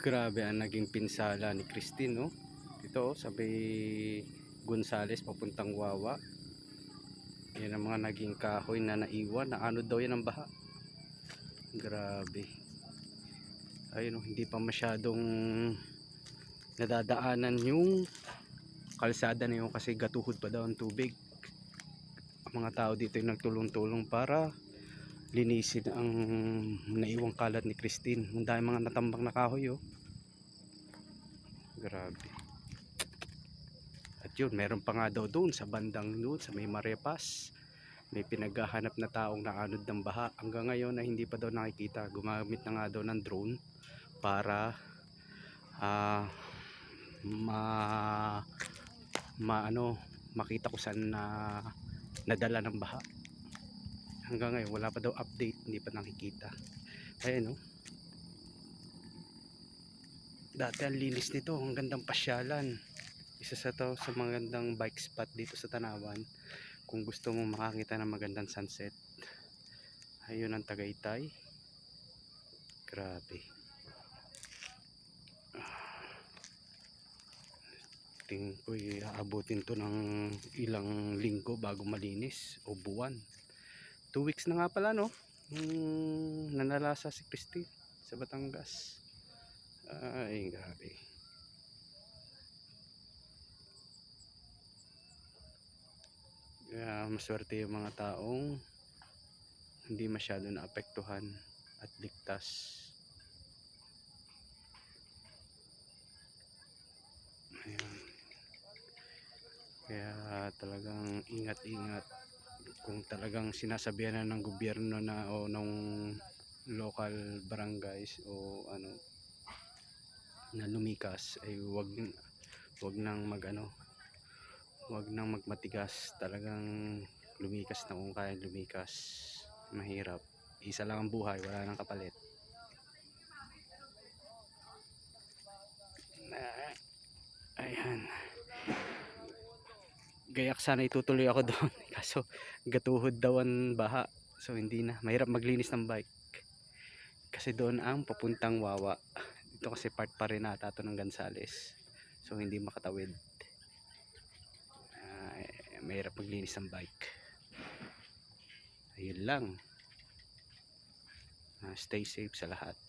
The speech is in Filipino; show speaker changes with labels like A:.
A: Grabe ang naging pinsala ni Christine, no? Ito, sabi Gonzales papuntang Wawa. Yan ang mga naging kahoy na naiwan. Na ano daw yan ang baha. Grabe. Ayun, oh, hindi pa masyadong nadadaanan yung kalsada na yun kasi gatuhod pa daw ang tubig. Ang mga tao dito ay nagtulong-tulong para linisin ang naiwang kalat ni Christine. Ang dami mga natambak na kahoy, oh. Grabe. At yun, meron pa nga daw doon sa bandang doon sa may Marepas, may pinaghahanap na taong naanod ng baha. Hanggang ngayon na hindi pa daw nakikita. Gumamit na nga daw ng drone para ma, makita ko saan na nadala ng baha. Hanggang ngayon wala pa daw update, hindi pa nakikita. Ayan, no? Dati ang linis nito, ang gandang pasyalan. Isa sa to sa magandang bike spot dito sa Tanawan kung gusto mo makakita ng magandang sunset. Ayun ang Tagaytay. Grabe. Tingin ko aabutin to ng ilang linggo bago malinis o buwan. 2 weeks na nga pala, no? Nanalasa si Christine sa Batangas. Ay, grabe. Maswerte yung mga taong hindi masyado naapektuhan at ligtas. Ayan. Kaya talagang ingat-ingat. Kung talagang sinasabihan na ng gobyerno na o ng local barangays o ano na lumikas ay wag nang wag nang magmatigas. Talagang lumikas na kung kaya lumikas. Mahirap. Isa lang ang buhay, wala nang kapalit. Ayan. Gayak sana itutuloy ako doon kaso gatuhod daw ang baha, so hindi na, mahirap maglinis ng bike kasi doon ang papuntang Wawa. Ito kasi part pa rin ata ito ng Gonzales, so hindi makatawid. Mahirap maglinis ng bike. Ayun lang. Stay safe sa lahat.